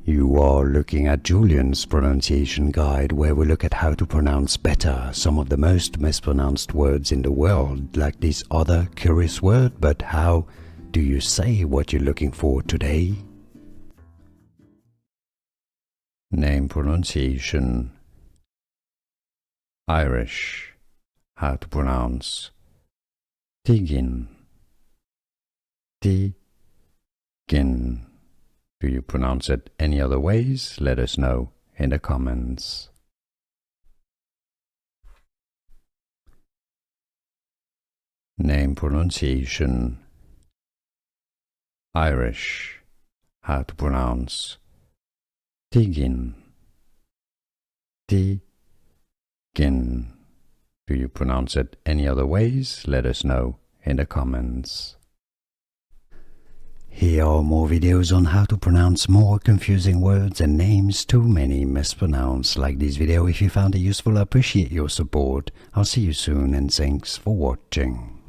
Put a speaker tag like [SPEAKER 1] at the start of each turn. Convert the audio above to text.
[SPEAKER 1] You are looking at Julian's pronunciation guide, where we look at how to pronounce better some of the most mispronounced words in the world, like this other curious word. But how do you say what you're looking for today? Name pronunciation. Irish. How to pronounce Tigin. Tigin. Do you pronounce it any other ways? Let us know in the comments. Name pronunciation. Irish. How to pronounce Tigin. Tigin. Do you pronounce it any other ways? Let us know in the comments. Here are more videos on how to pronounce more confusing words and names too many mispronounced. Like this video if you found it useful. I appreciate your support. I'll see you soon and thanks for watching.